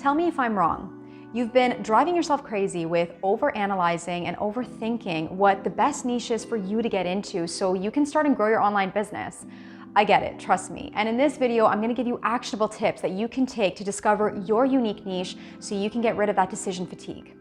Tell me if I'm wrong. You've been driving yourself crazy with overanalyzing and overthinking what the best niche is for you to get into so you can start and grow your online business. I get it, trust me. And in this video, I'm gonna give you actionable tips that you can take to discover your unique niche so you can get rid of that decision fatigue.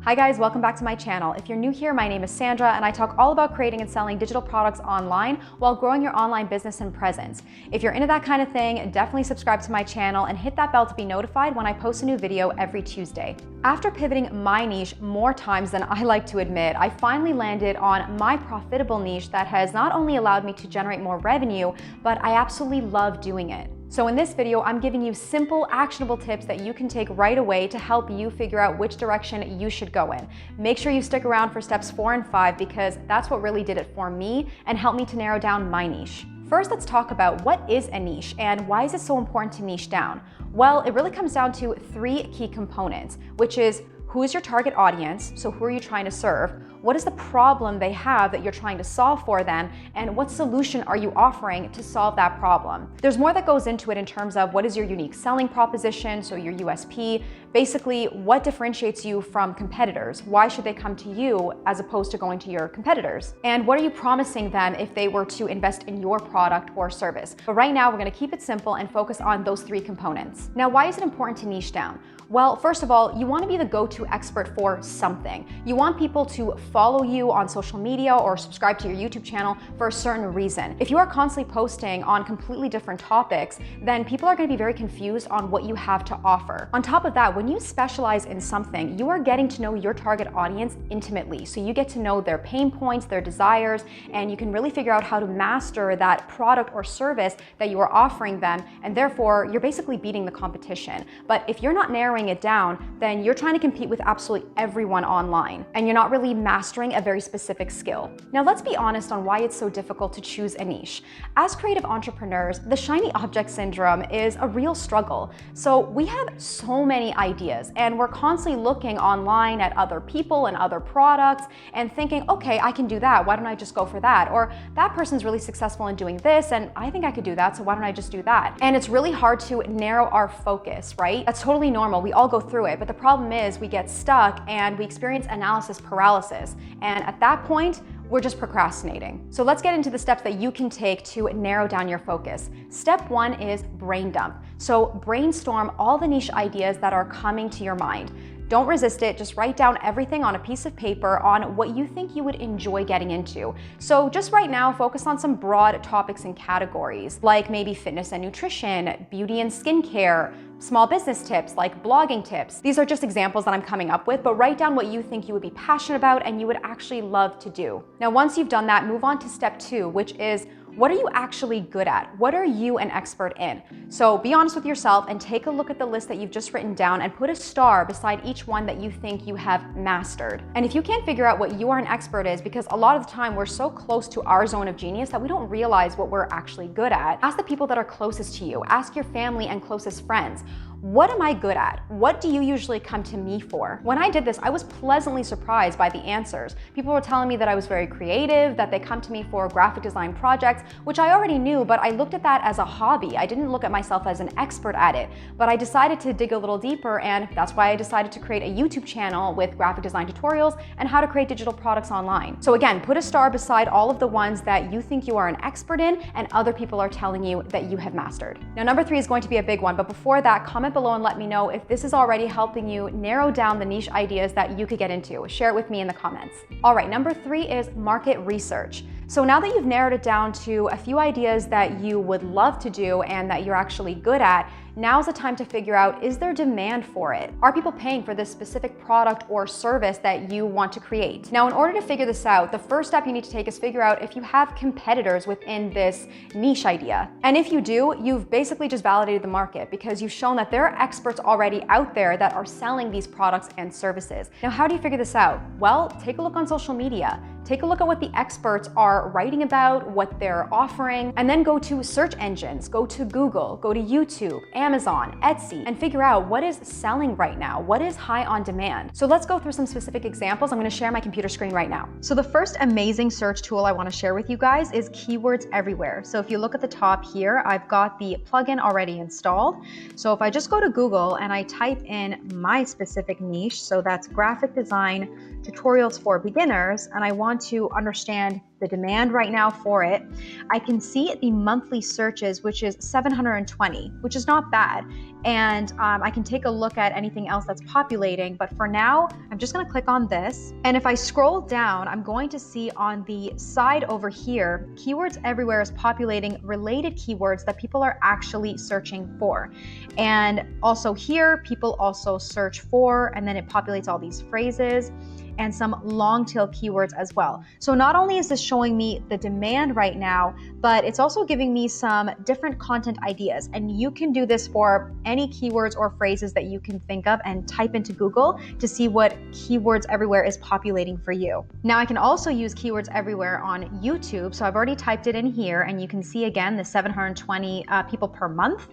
Hi guys, welcome back to my channel. If you're new here, my name is Sandra and I talk all about creating and selling digital products online while growing your online business and presence. If you're into that kind of thing, definitely subscribe to my channel and hit that bell to be notified when I post a new video every Tuesday. After pivoting my niche more times than I like to admit, I finally landed on my profitable niche that has not only allowed me to generate more revenue, but I absolutely love doing it. So in this video, I'm giving you simple, actionable tips that you can take right away to help you figure out which direction you should go in. Make sure you stick around for steps 4 and 5 because that's what really did it for me and helped me to narrow down my niche. First, let's talk about what is a niche and why is it so important to niche down? Well, it really comes down to 3 key components, which is who is your target audience? So who are you trying to serve? What is the problem they have that you're trying to solve for them? And what solution are you offering to solve that problem? There's more that goes into it in terms of what is your unique selling proposition, so your USP, basically what differentiates you from competitors? Why should they come to you as opposed to going to your competitors? And what are you promising them if they were to invest in your product or service? But right now, we're gonna keep it simple and focus on those 3 components. Now, why is it important to niche down? Well, first of all, you wanna be the go-to expert for something. You want people to follow you on social media or subscribe to your YouTube channel for a certain reason. If you are constantly posting on completely different topics, then people are gonna be very confused on what you have to offer. On top of that, when you specialize in something, you are getting to know your target audience intimately. So you get to know their pain points, their desires, and you can really figure out how to master that product or service that you are offering them, and therefore you're basically beating the competition. But if you're not narrowing it down, then you're trying to compete with absolutely everyone online, and you're not really mastering a very specific skill. Now let's be honest on why it's so difficult to choose a niche. As creative entrepreneurs, the shiny object syndrome is a real struggle. So we have so many ideas and we're constantly looking online at other people and other products and thinking, okay, I can do that. Why don't I just go for that? Or that person's really successful in doing this and I think I could do that, so why don't I just do that? And it's really hard to narrow our focus, right? That's totally normal. We all go through it, but the problem is we get stuck and we experience analysis paralysis. And at that point, we're just procrastinating. So let's get into the steps that you can take to narrow down your focus. Step 1 is brain dump. So brainstorm all the niche ideas that are coming to your mind. Don't resist it, just write down everything on a piece of paper on what you think you would enjoy getting into. So just right now, focus on some broad topics and categories, like maybe fitness and nutrition, beauty and skincare, small business tips like blogging tips. These are just examples that I'm coming up with, but write down what you think you would be passionate about and you would actually love to do. Now, once you've done that, move on to step 2, which is what are you actually good at? What are you an expert in? So be honest with yourself and take a look at the list that you've just written down and put a star beside each one that you think you have mastered. And if you can't figure out what you are an expert is, because a lot of the time we're so close to our zone of genius that we don't realize what we're actually good at, ask the people that are closest to you, ask your family and closest friends. What am I good at? What do you usually come to me for? When I did this, I was pleasantly surprised by the answers. People were telling me that I was very creative, that they come to me for graphic design projects, which I already knew, but I looked at that as a hobby. I didn't look at myself as an expert at it, but I decided to dig a little deeper, and that's why I decided to create a YouTube channel with graphic design tutorials and how to create digital products online. So again, put a star beside all of the ones that you think you are an expert in and other people are telling you that you have mastered. Now, number 3 is going to be a big one, but before that, comment below and let me know if this is already helping you narrow down the niche ideas that you could get into. Share it with me in the comments. All right, number 3 is market research. So now that you've narrowed it down to a few ideas that you would love to do and that you're actually good at, now's the time to figure out, is there demand for it? Are people paying for this specific product or service that you want to create? Now, in order to figure this out, the first step you need to take is figure out if you have competitors within this niche idea. And if you do, you've basically just validated the market because you've shown that there are experts already out there that are selling these products and services. Now, how do you figure this out? Well, take a look on social media. Take a look at what the experts are are writing about, what they're offering, and then go to search engines, go to Google, go to YouTube, Amazon, Etsy, and figure out what is selling right now, what is high on demand. So let's go through some specific examples. I'm gonna share my computer screen right now. So the first amazing search tool I wanna share with you guys is Keywords Everywhere. So if you look at the top here, I've got the plugin already installed. So if I just go to Google and I type in my specific niche, so that's graphic design tutorials for beginners, and I want to understand the demand right now for it, I can see the monthly searches, which is 720, which is not bad. And I can take a look at anything else that's populating, but for now, I'm just gonna click on this. And if I scroll down, I'm going to see on the side over here, Keywords Everywhere is populating related keywords that people are actually searching for. And also here, people also search for, and then it populates all these phrases and some long tail keywords as well. So not only is this showing me the demand right now, but it's also giving me some different content ideas. And you can do this for any keywords or phrases that you can think of and type into Google to see what Keywords Everywhere is populating for you. Now I can also use Keywords Everywhere on YouTube. So I've already typed it in here and you can see again the 720 people per month.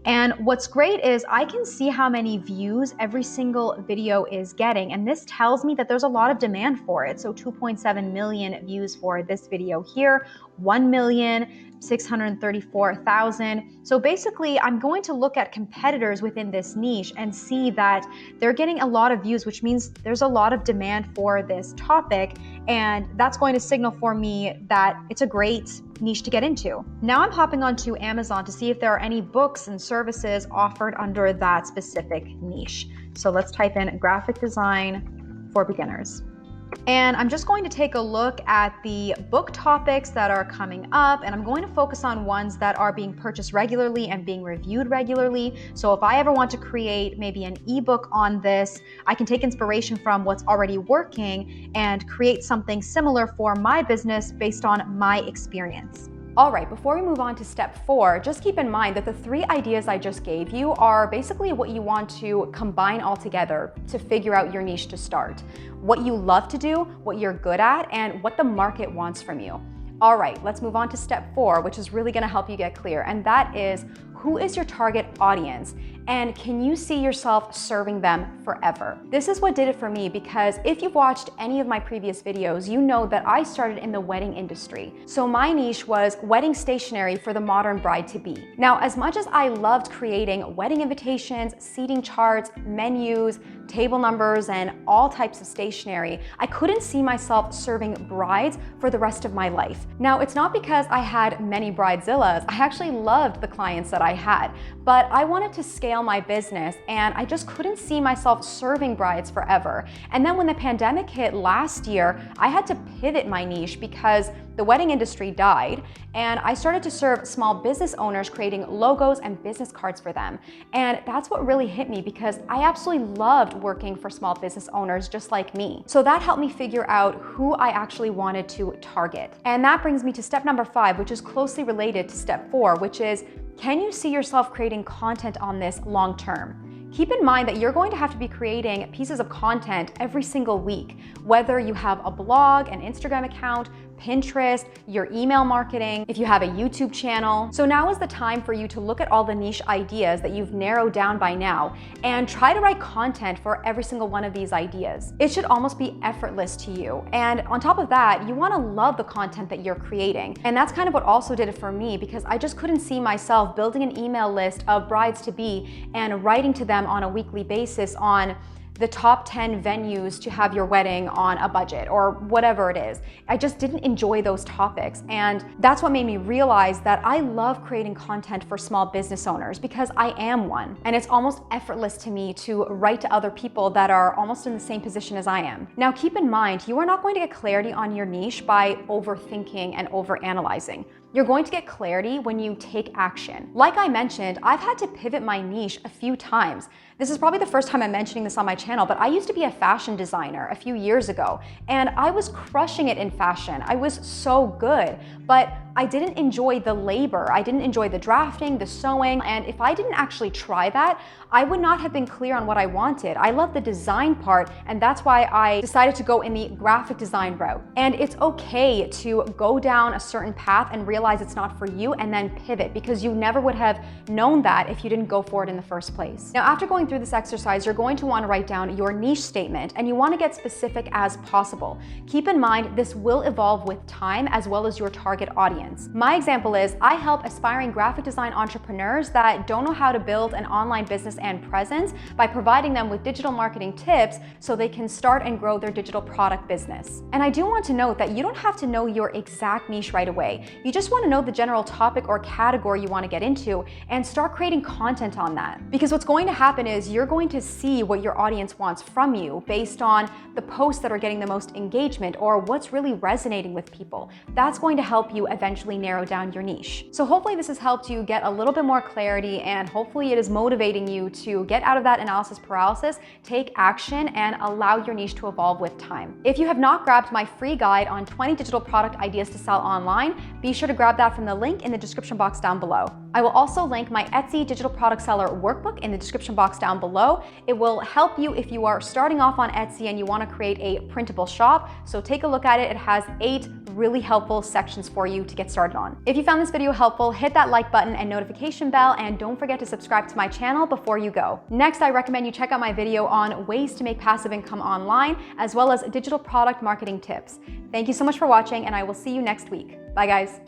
And what's great is I can see how many views every single video is getting. And this tells me that there's a lot of demand for it. So 2.7 million views for this video here, 1,634,000. So basically, I'm going to look at competitors within this niche and see that they're getting a lot of views, which means there's a lot of demand for this topic. And that's going to signal for me that it's a great niche to get into. Now I'm hopping onto Amazon to see if there are any books and services offered under that specific niche. So let's type in graphic design for beginners. And I'm just going to take a look at the book topics that are coming up, and I'm going to focus on ones that are being purchased regularly and being reviewed regularly. So if I ever want to create maybe an ebook on this, I can take inspiration from what's already working and create something similar for my business based on my experience. All right, before we move on to step 4, just keep in mind that the 3 ideas I just gave you are basically what you want to combine all together to figure out your niche to start. What you love to do, what you're good at, and what the market wants from you. All right, let's move on to step 4, which is really gonna help you get clear, and that is, who is your target audience? And can you see yourself serving them forever? This is what did it for me, because if you've watched any of my previous videos, you know that I started in the wedding industry. So my niche was wedding stationery for the modern bride-to-be. Now, as much as I loved creating wedding invitations, seating charts, menus, table numbers, and all types of stationery, I couldn't see myself serving brides for the rest of my life. Now, it's not because I had many bridezillas. I actually loved the clients that I had, but I wanted to scale my business and I just couldn't see myself serving brides forever. And then when the pandemic hit last year, I had to pivot my niche because the wedding industry died, and I started to serve small business owners, creating logos and business cards for them. And that's what really hit me, because I absolutely loved working for small business owners just like me. So that helped me figure out who I actually wanted to target. And that brings me to step number 5, which is closely related to step 4, which is, can you see yourself creating content on this long term? Keep in mind that you're going to have to be creating pieces of content every single week, whether you have a blog, an Instagram account, Pinterest, your email marketing, if you have a YouTube channel. So now is the time for you to look at all the niche ideas that you've narrowed down by now and try to write content for every single one of these ideas. It should almost be effortless to you. And on top of that, you want to love the content that you're creating. And that's kind of what also did it for me, because I just couldn't see myself building an email list of brides-to-be and writing to them on a weekly basis on the top 10 venues to have your wedding on a budget or whatever it is. I just didn't enjoy those topics. And that's what made me realize that I love creating content for small business owners, because I am one. And it's almost effortless to me to write to other people that are almost in the same position as I am. Now, keep in mind, you are not going to get clarity on your niche by overthinking and overanalyzing. You're going to get clarity when you take action. Like I mentioned, I've had to pivot my niche a few times. This is probably the first time I'm mentioning this on my channel, but I used to be a fashion designer a few years ago, and I was crushing it in fashion. I was so good, but I didn't enjoy the labor. I didn't enjoy the drafting, the sewing, and if I didn't actually try that, I would not have been clear on what I wanted. I love the design part, and that's why I decided to go in the graphic design route. And it's okay to go down a certain path and realize it's not for you and then pivot, because you never would have known that if you didn't go for it in the first place. Now, after going through this exercise, you're going to want to write down your niche statement, and you want to get specific as possible. Keep in mind, this will evolve with time as well as your target audience. My example is I help aspiring graphic design entrepreneurs that don't know how to build an online business and presence by providing them with digital marketing tips so they can start and grow their digital product business. And I do want to note that you don't have to know your exact niche right away. You just want to know the general topic or category you want to get into and start creating content on that. Because what's going to happen is you're going to see what your audience wants from you based on the posts that are getting the most engagement or what's really resonating with people. That's going to help you eventually narrow down your niche. So hopefully this has helped you get a little bit more clarity, and hopefully it is motivating you to get out of that analysis paralysis, take action, and allow your niche to evolve with time. If you have not grabbed my free guide on 20 digital product ideas to sell online, be sure to grab that from the link in the description box down below. I will also link my Etsy digital product seller workbook in the description box down below. It will help you if you are starting off on Etsy and you want to create a printable shop. So take a look at it. It has 8 really helpful sections for you to get started on. If you found this video helpful, hit that like button and notification bell, and don't forget to subscribe to my channel before you go. Next, I recommend you check out my video on ways to make passive income online, as well as digital product marketing tips. Thank you so much for watching, and I will see you next week. Bye guys.